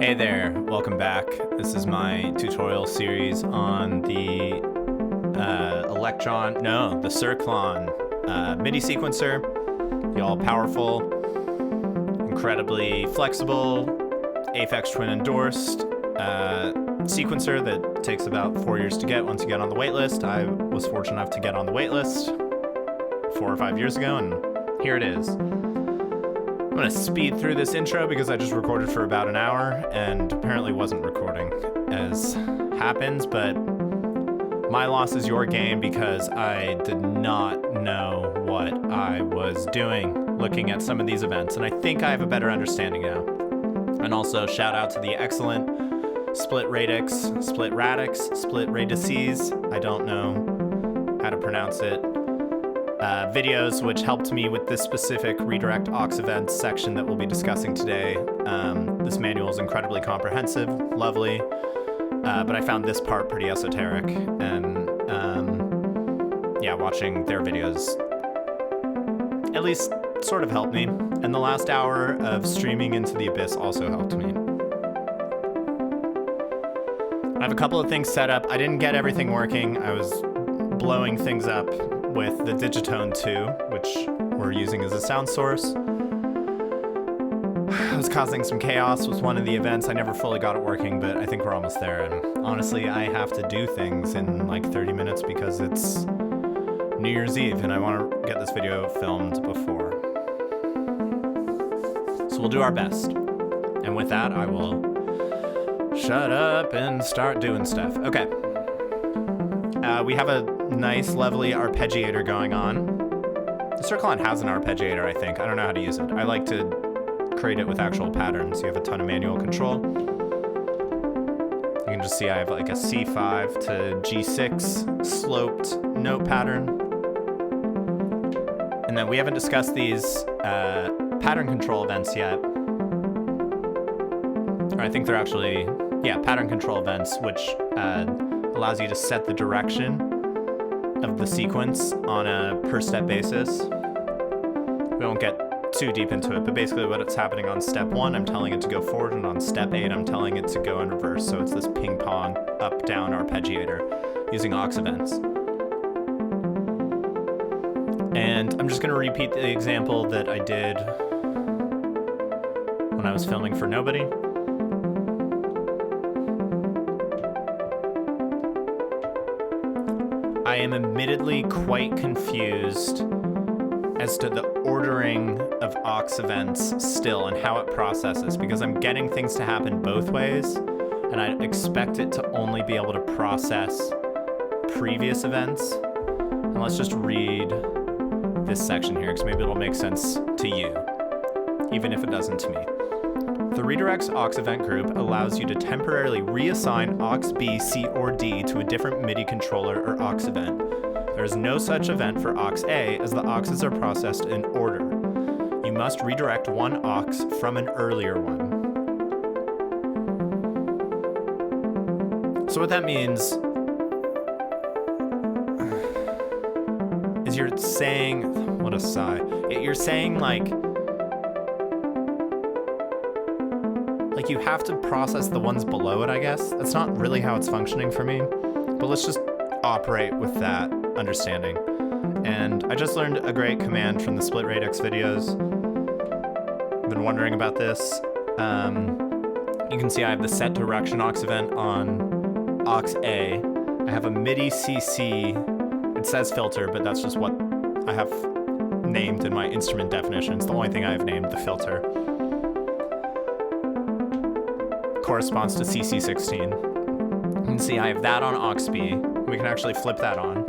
Hey there, welcome back. This is my tutorial series on the Cirklon MIDI sequencer, the all-powerful, incredibly flexible, Aphex Twin endorsed sequencer that takes about 4 years to get once you get on the waitlist. I was fortunate enough to get on the waitlist 4 or 5 years ago, and here it is. I'm going to speed through this intro because I just recorded for about an hour and apparently wasn't recording, as happens, but my loss is your gain because I did not know what I was doing looking at some of these events, and I think I have a better understanding now. And also shout out to the excellent split radices, I don't know how to pronounce it, videos which helped me with this specific Redirect Aux Events section that we'll be discussing today. This manual is incredibly comprehensive, lovely, but I found this part pretty esoteric, and yeah, watching their videos at least sort of helped me, and the last hour of streaming into the abyss also helped me. I have a couple of things set up. I didn't get everything working. I was blowing things up with the Digitone II, which we're using as a sound source. It was causing some chaos with one of the events. I never fully got it working, but I think we're almost there. And honestly, I have to do things in like 30 minutes because it's New Year's Eve and I want to get this video filmed before. So we'll do our best. And with that, I will shut up and start doing stuff. Okay. We have a nice, lovely arpeggiator going on. The Cirklon has an arpeggiator, I think. I don't know how to use it. I like to create it with actual patterns. You have a ton of manual control. You can just see I have like a C5 to G6 sloped note pattern. And then we haven't discussed these pattern control events yet. Or I think they're actually, yeah, pattern control events, which allows you to set the direction of the sequence on a per step basis. We won't get too deep into it, but basically what's happening on step 1, I'm telling it to go forward, and on step 8, I'm telling it to go in reverse. So it's this ping pong up down arpeggiator using aux events. And I'm just going to repeat the example that I did when I was filming for nobody. I am admittedly quite confused as to the ordering of aux events still and how it processes, because I'm getting things to happen both ways, and I expect it to only be able to process previous events. And let's just read this section here, because maybe it'll make sense to you, even if it doesn't to me. The Redirect's aux event group allows you to temporarily reassign aux B, C, or D to a different MIDI controller or aux event. There is no such event for aux A, as the auxes are processed in order. You must redirect one aux from an earlier one. So what that means is you're saying, what a sigh, you're saying like you have to process the ones below it, I guess. That's not really how it's functioning for me, but let's just operate with that understanding. And I just learned a great command from the split radix videos. I've been wondering about this. You can see I have the set direction aux event on aux A. I have a MIDI CC, it says filter, but that's just what I have named in my instrument definition. It's the only thing I have named the filter. Corresponds to CC16. You can see I have that on aux B. We can actually flip that on.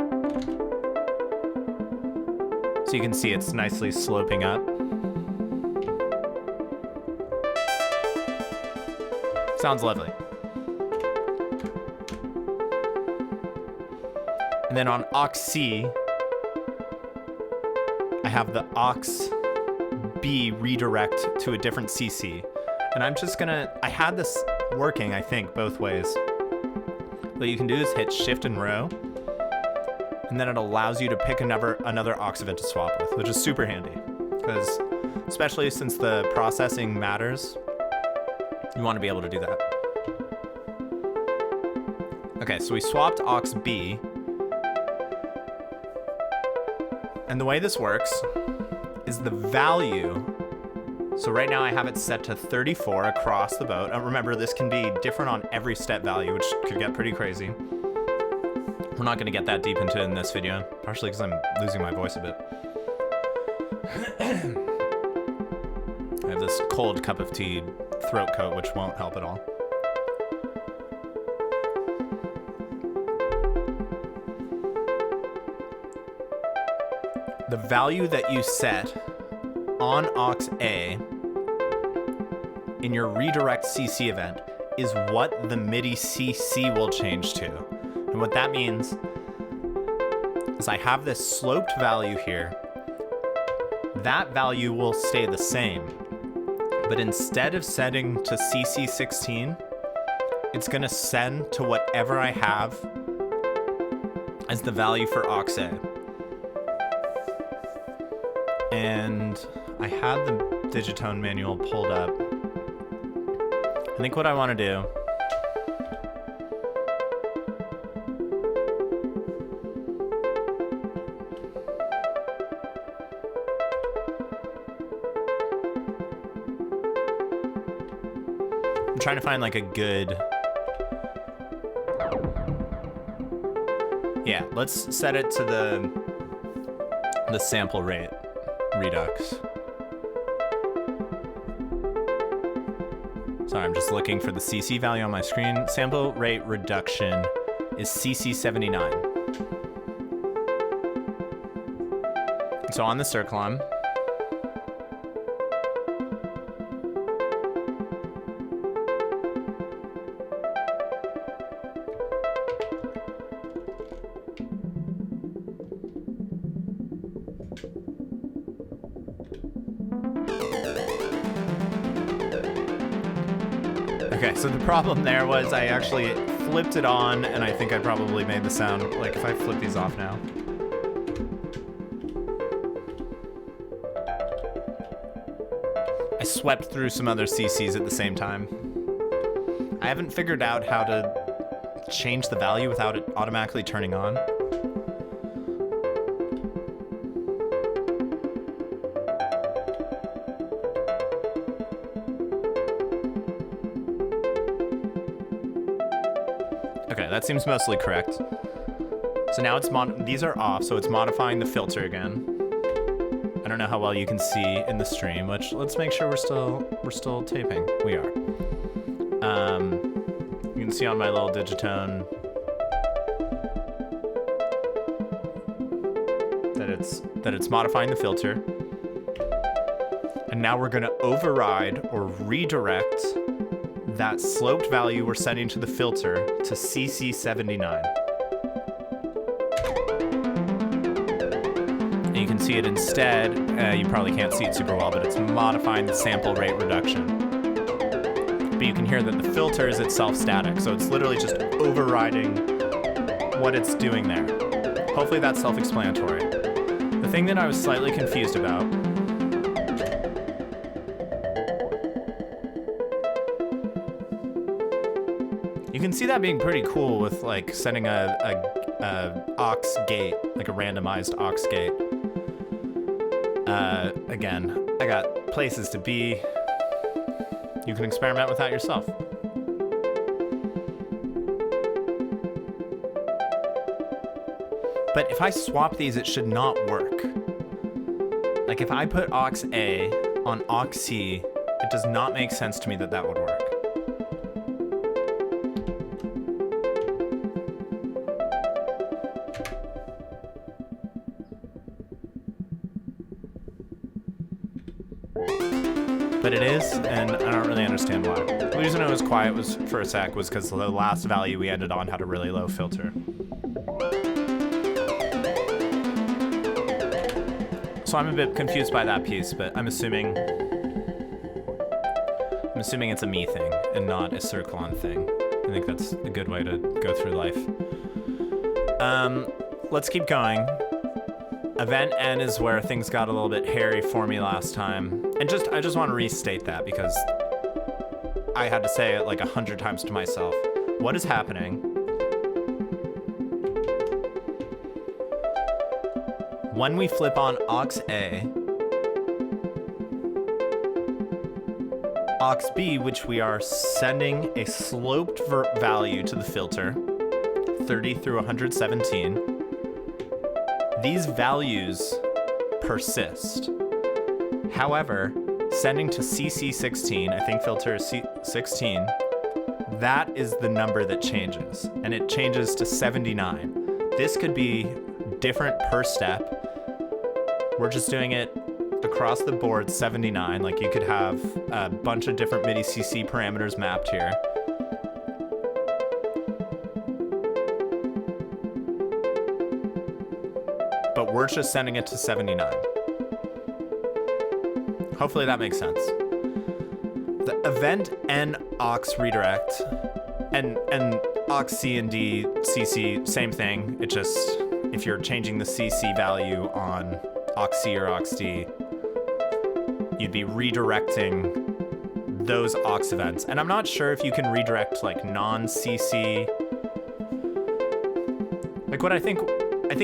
So you can see it's nicely sloping up. Sounds lovely. And then on aux C, I have the aux B redirect to a different CC. And I'm just gonna, I had this working, I think, both ways. What you can do is hit Shift and Row, and then it allows you to pick another aux event to swap with, which is super handy, because especially since the processing matters, You want to be able to do that. Okay, so we swapped aux B. And the way this works is the value. So right now I have it set to 34 across the boat. Remember, this can be different on every step value, which could get pretty crazy. We're not going to get that deep into it in this video, partially because I'm losing my voice a bit. I have this cold cup of tea throat coat, which won't help at all. The value that you set on aux A in your redirect CC event is what the MIDI CC will change to. And what that means is I have this sloped value here. That value will stay the same. But instead of setting to CC16, it's going to send to whatever I have as the value for aux A. And I had the Digitone manual pulled up. I think what I want to do I'm trying to find like a good... Yeah, let's set it to the sample rate redux. Sorry, I'm just looking for the CC value on my screen. Sample rate reduction is CC79. So on the Cirklon, okay, so the problem there was I actually flipped it on, and I think I probably made the sound, like if I flip these off now. I swept through some other CCs at the same time. I haven't figured out how to change the value without it automatically turning on. Okay, that seems mostly correct. So now it's these are off, so it's modifying the filter again. I don't know how well you can see in the stream, which let's make sure we're still taping. We are. You can see on my little Digitone that it's modifying the filter. And now we're going to override or redirect that sloped value we're setting to the filter to CC79. And you can see it instead, you probably can't see it super well, but it's modifying the sample rate reduction. But you can hear that the filter is itself static, so it's literally just overriding what it's doing there. Hopefully that's self-explanatory. The thing that I was slightly confused about you can see that being pretty cool with like setting a aux gate, like a randomized aux gate. Again, I got places to be. You can experiment with that yourself. But if I swap these, it should not work. Like if I put aux A on aux C, it does not make sense to me that that would work. But it is, and I don't really understand why. The reason it was quiet was for a sec was because the last value we ended on had a really low filter. So I'm a bit confused by that piece, but I'm assuming it's a me thing and not a Cirklon thing. I think that's a good way to go through life. Let's keep going. Event N is where things got a little bit hairy for me last time. And I just want to restate that because I had to say it like 100 times to myself. What is happening when we flip on aux A, aux B, which we are sending a sloped value to the filter, 30 through 117, these values persist. However, sending to CC16, I think filter is C16, that is the number that changes, and it changes to 79. This could be different per step. We're just doing it across the board, 79. Like you could have a bunch of different MIDI CC parameters mapped here. But we're just sending it to 79. Hopefully that makes sense. The event and aux redirect and aux C and D, CC, same thing. It just, if you're changing the CC value on aux C or aux D, you'd be redirecting those aux events. And I'm not sure if you can redirect like non-CC. Like what I think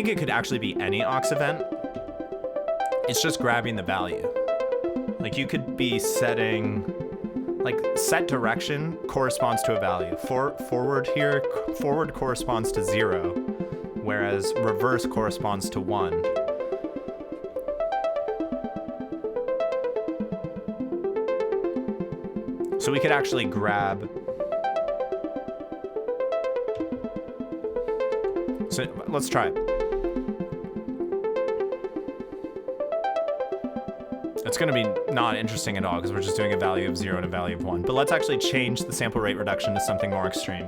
it could actually be any aux event. It's just grabbing the value. Like you could be setting, like set direction corresponds to a value. Forward here, forward corresponds to 0, whereas reverse corresponds to 1. So we could actually grab. So let's try it. It's going to be not interesting at all because we're just doing a value of 0 and a value of 1. But let's actually change the sample rate reduction to something more extreme.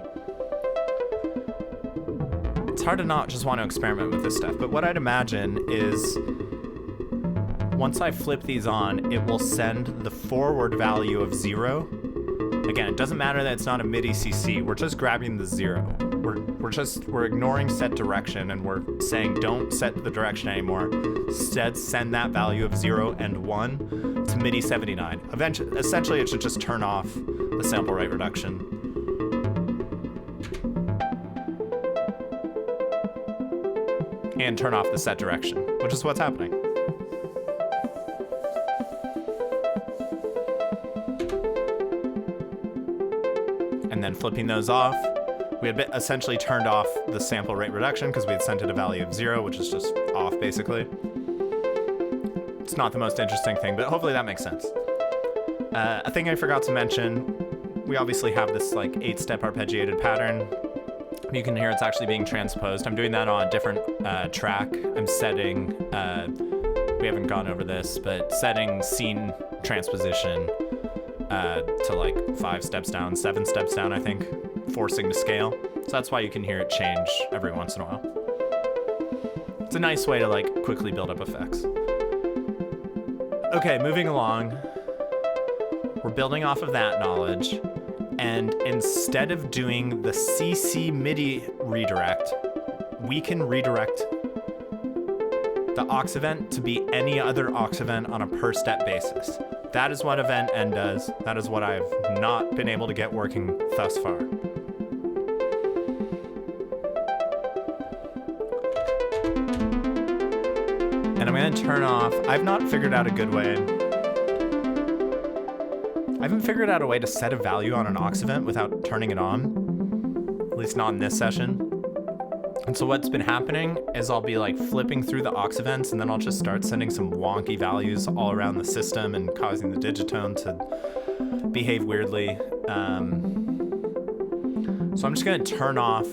It's hard to not just want to experiment with this stuff, but what I'd imagine is once I flip these on, it will send the forward value of 0. Again, it doesn't matter that it's not a MIDI CC. We're just grabbing the 0. We're ignoring set direction, and we're saying don't set the direction anymore. Instead, send that value of 0 and 1 to MIDI 79. Essentially, it should just turn off the sample rate reduction. And turn off the set direction, which is what's happening. And then flipping those off, we had essentially turned off the sample rate reduction because we had sent it a value of 0, which is just off basically. It's not the most interesting thing, but hopefully that makes sense. A thing I forgot to mention, we obviously have this like 8-step arpeggiated pattern. You can hear it's actually being transposed. I'm doing that on a different track. I'm setting, we haven't gone over this, but setting scene transposition to like 5 steps down, 7 steps down, I think, forcing to scale. So that's why you can hear it change every once in a while. It's a nice way to like quickly build up effects. Okay, moving along. We're building off of that knowledge, and instead of doing the CC MIDI redirect, we can redirect the aux event to be any other aux event on a per step basis. That is what event N does. That is what I've not been able to get working thus far. And I'm going to turn off. I've not figured out a good way. I haven't figured out a way to set a value on an aux event without turning it on. At least not in this session. And so what's been happening is I'll be like flipping through the aux events, and then I'll just start sending some wonky values all around the system and causing the digitone to behave weirdly. So I'm just going to turn off.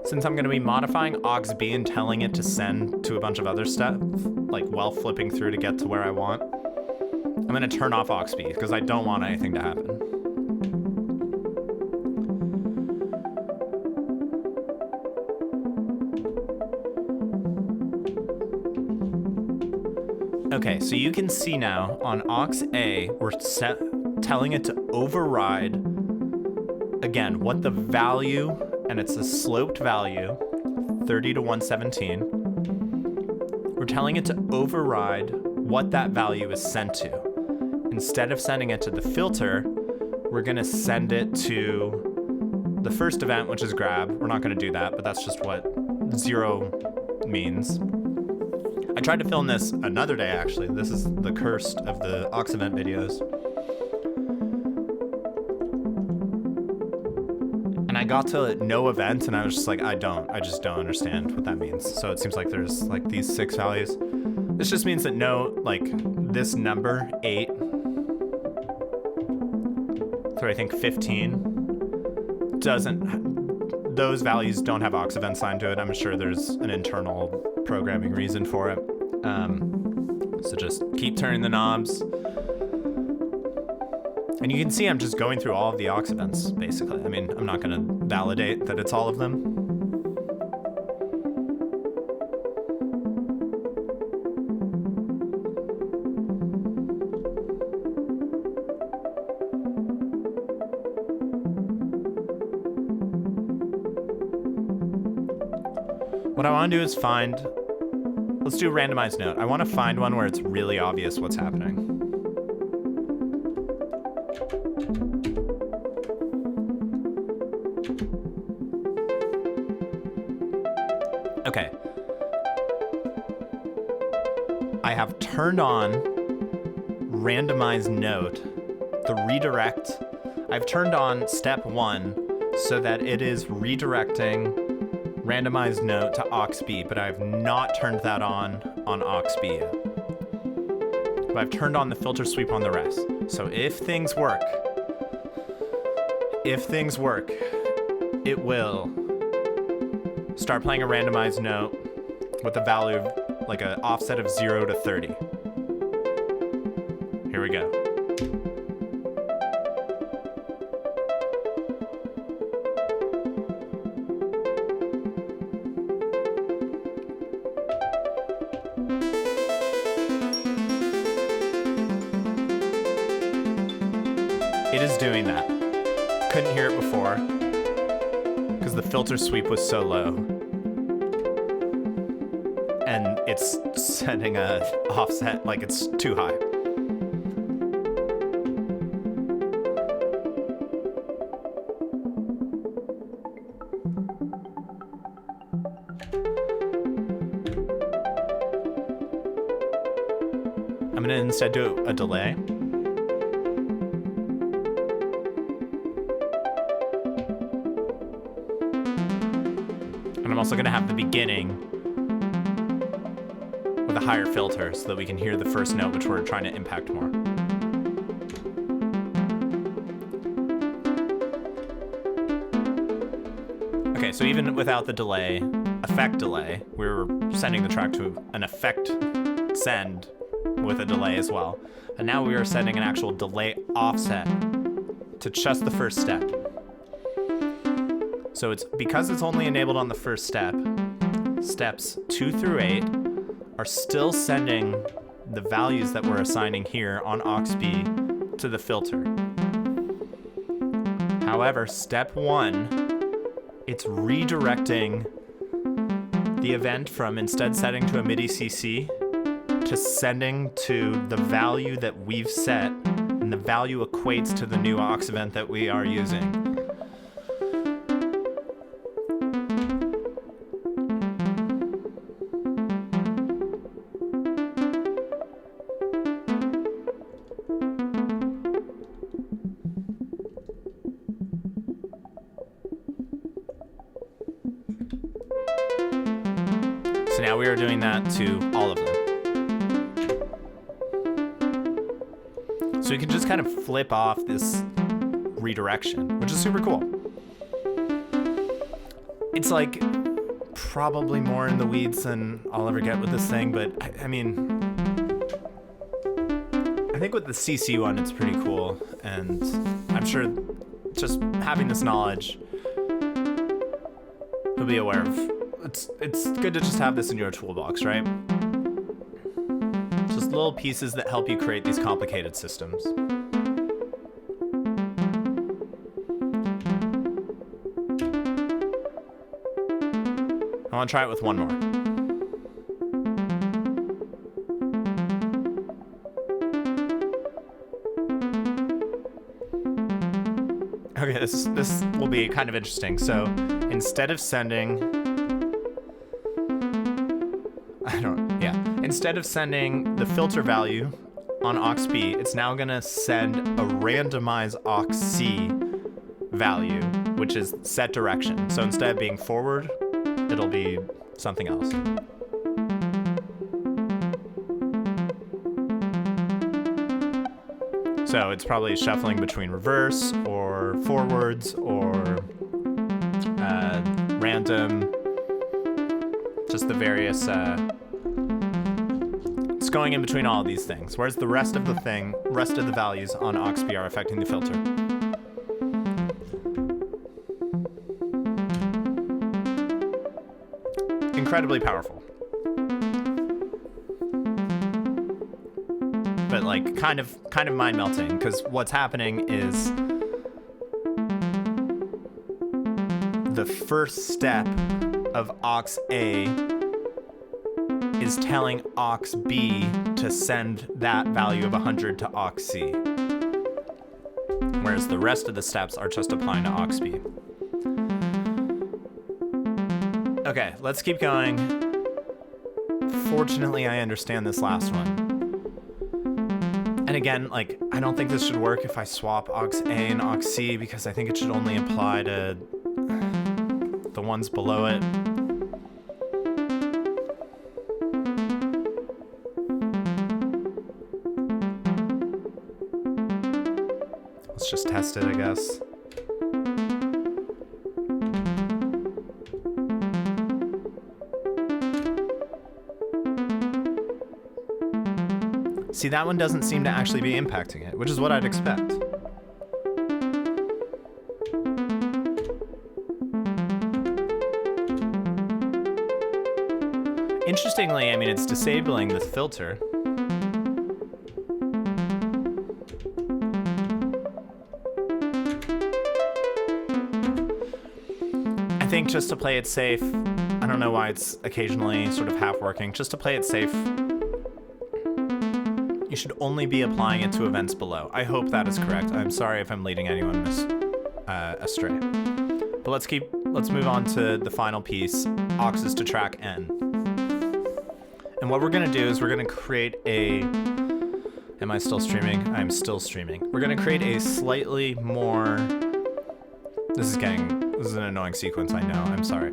Since I'm going to be modifying aux B and telling it to send to a bunch of other stuff, like while flipping through to get to where I want, I'm going to turn off aux B because I don't want anything to happen. Okay, so you can see now on aux A, we're telling it to override, again, what the value, and it's a sloped value, 30 to 117. We're telling it to override what that value is sent to. instead of sending it to the filter, we're going to send it to the first event, which is grab. We're not going to do that, but that's just what 0 means. I tried to film this another day, actually. This is the curse of the Aux event videos. And I got to no event, and I was just like, I just don't understand what that means. So it seems like there's like these 6 values. This just means that this number, 8, through I think 15, those values don't have aux event signed to it. I'm sure there's an internal programming reason for it. So just keep turning the knobs. And you can see I'm just going through all of the aux events, basically. I mean, I'm not going to validate that it's all of them. What I want to do is let's do a randomized note. I want to find one where it's really obvious what's happening. Okay. I have turned on randomized note, the redirect. I've turned on step 1 so that it is redirecting randomized note to aux B, but I've not turned that on aux B yet. But I've turned on the filter sweep on the rest. So if things work, it will start playing a randomized note with a value of like an offset of 0 to 30. Here we go. It is doing that. Couldn't hear it before because the filter sweep was so low. And it's setting a offset like it's too high. I'm gonna instead do a delay. And I'm also going to have the beginning with a higher filter so that we can hear the first note, which we're trying to impact more. Okay, so even without the delay, effect delay, we were sending the track to an effect send with a delay as well. And now we are sending an actual delay offset to just the first step. So because it's only enabled on the first step, steps 2 through 8 are still sending the values that we're assigning here on aux B to the filter. However, step 1, it's redirecting the event from instead setting to a MIDI CC to sending to the value that we've set, and the value equates to the new aux event that we are using. So now we are doing that to all of them. So you can just kind of flip off this redirection, which is super cool. It's like probably more in the weeds than I'll ever get with this thing, but I mean, I think with the CC one, it's pretty cool. And I'm sure just having this knowledge, you'll be aware of. It's good to just have this in your toolbox, right? Just little pieces that help you create these complicated systems. I want to try it with one more. Okay, this will be kind of interesting. So instead of sending, instead of sending the filter value on aux B, it's now gonna send a randomize aux C value, which is set direction. So instead of being forward, it'll be something else. So it's probably shuffling between reverse or forwards or random, just the various, it's going in between all of these things, whereas the rest of the values on aux B are affecting the filter. Incredibly powerful. But like kind of mind melting, because what's happening is the first step of aux A is telling aux B to send that value of 100 to aux C, whereas the rest of the steps are just applying to aux B. Okay, let's keep going. Fortunately, I understand this last one. And again, like, I don't think this should work if I swap aux A and aux C, because I think it should only apply to the ones below it. Let's just test it, I guess. See, that one doesn't seem to actually be impacting it, which is what I'd expect. Interestingly, I mean, it's disabling the filter. I think just to play it safe, I don't know why it's occasionally sort of half working, just to play it safe, you should only be applying it to events below. I hope that is correct. I'm sorry if I'm leading anyone astray. But let's move on to the final piece, auxes to track N. And what we're gonna do is we're gonna create a, am I still streaming? I'm still streaming. We're gonna create a slightly more, this is an annoying sequence, I know, I'm sorry.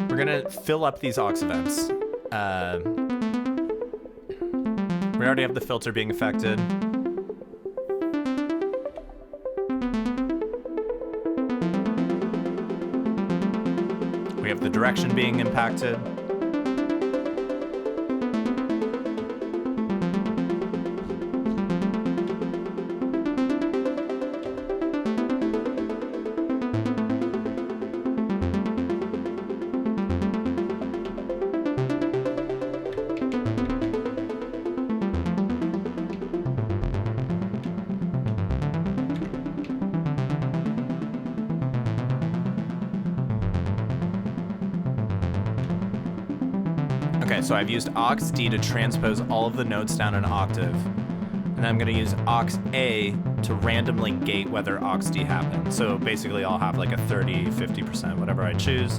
We're gonna fill up these aux events. We already have the filter being affected. We have the direction being impacted. Okay, so I've used aux D to transpose all of the notes down an octave, and then I'm going to use aux A to randomly gate whether aux D happens. So basically I'll have like a 30, 50%, whatever I choose,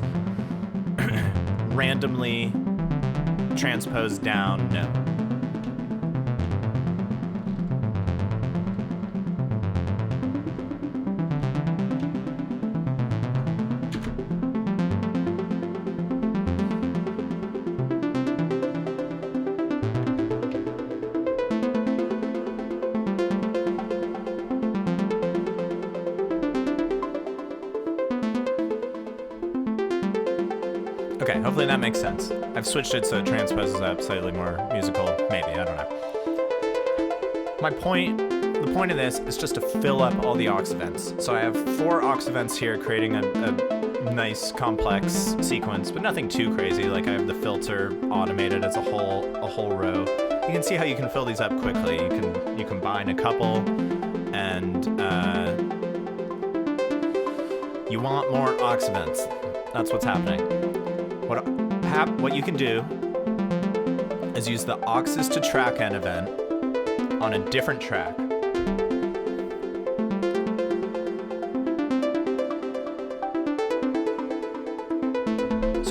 randomly transpose down note. Okay, hopefully that makes sense. I've switched it so it transposes up slightly more musical, maybe, I don't know. The point of this is just to fill up all the aux events. So I have 4 aux events here creating a nice complex sequence, but nothing too crazy. Like I have the filter automated as a whole row. You can see how you can fill these up quickly. You combine a couple, and you want more aux events. That's what's happening. What you can do is use the auxes to track N event on a different track.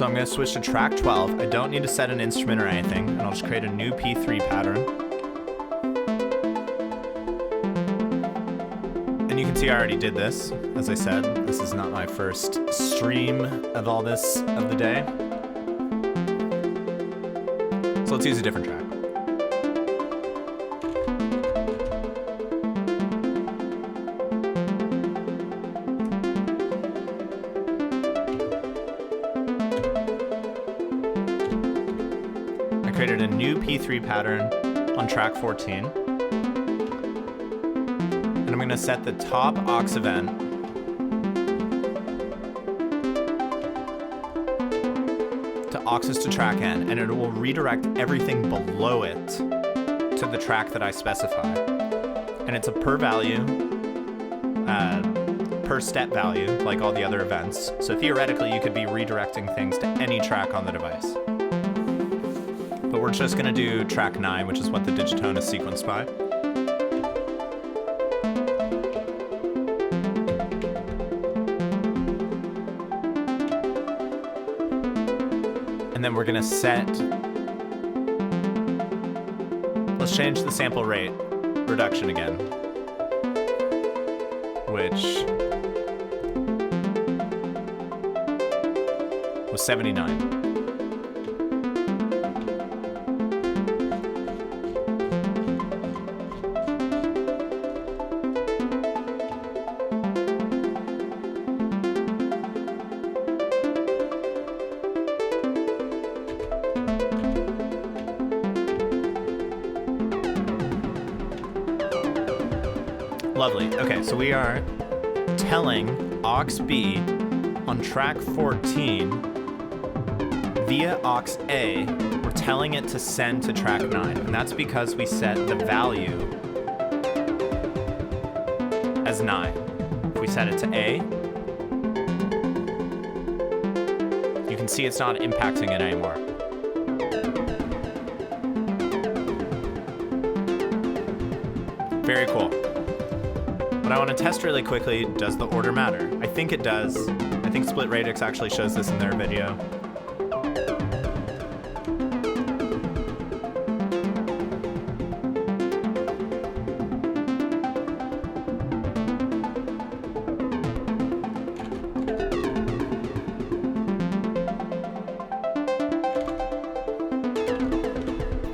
So I'm going to switch to track 12. I don't need to set an instrument or anything, and I'll just create a new P3 pattern. And you can see I already did this. As I said, this is not my first stream of all this of the day. So let's use a different track. I created a new P3 pattern on track 14. And I'm going to set the top aux event to auxes to track N, and it will redirect everything below it to the track that I specify. And it's a per value, per step value, like all the other events. So theoretically, you could be redirecting things to any track on the device. But we're just going to do track 9, which is what the Digitone is sequenced by. And then we're going to set... Let's change the sample rate reduction again, which was 79. Lovely. Okay, so we are telling aux B on track 14 via aux A. We're telling it to send to track 9, and that's because we set the value as 9. If we set it to A, you can see it's not impacting it anymore. Very cool. But I want to test really quickly, does the order matter? I think it does. I think Split Radix actually shows this in their video.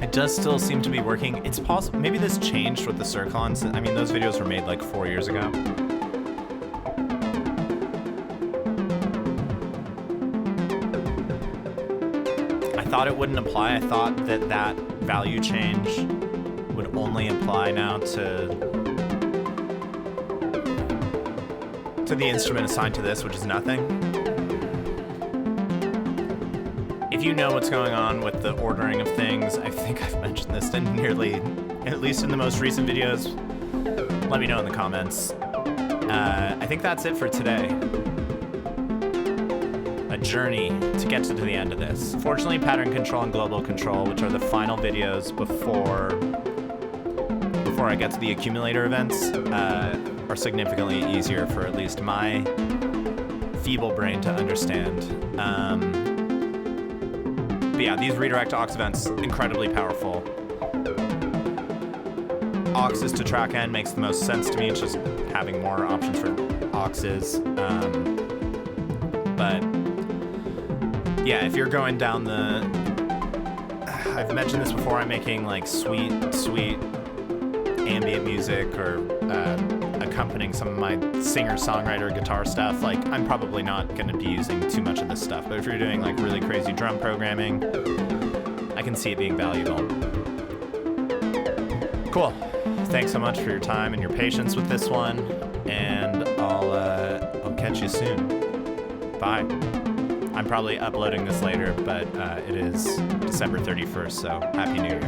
It does still seem to be working. It's possible, maybe this changed with the Cirklons. I mean, those videos were made like 4 years ago. I thought it wouldn't apply. I thought that that value change would only apply now to the instrument assigned to this, which is nothing. If you know what's going on with the ordering of things, I think I've mentioned this in nearly, at least in the most recent videos, let me know in the comments. I think that's it for today. A journey to get to the end of this. Fortunately, pattern control and global control, which are the final videos before I get to the accumulator events, are significantly easier for at least my feeble brain to understand. But yeah, these Redirect Aux events, incredibly powerful. Auxes to track N makes the most sense to me. It's just having more options for auxes. But yeah, if you're going down the... I've mentioned this before, I'm making like sweet ambient music or accompanying some of my singer-songwriter guitar stuff. Like, I'm probably not going to be using too much of this stuff, but if you're doing like really crazy drum programming, I can see it being valuable. Cool. Thanks so much for your time and your patience with this one, and I'll catch you soon. Bye. I'm probably uploading this later, but it is December 31st, so Happy New Year.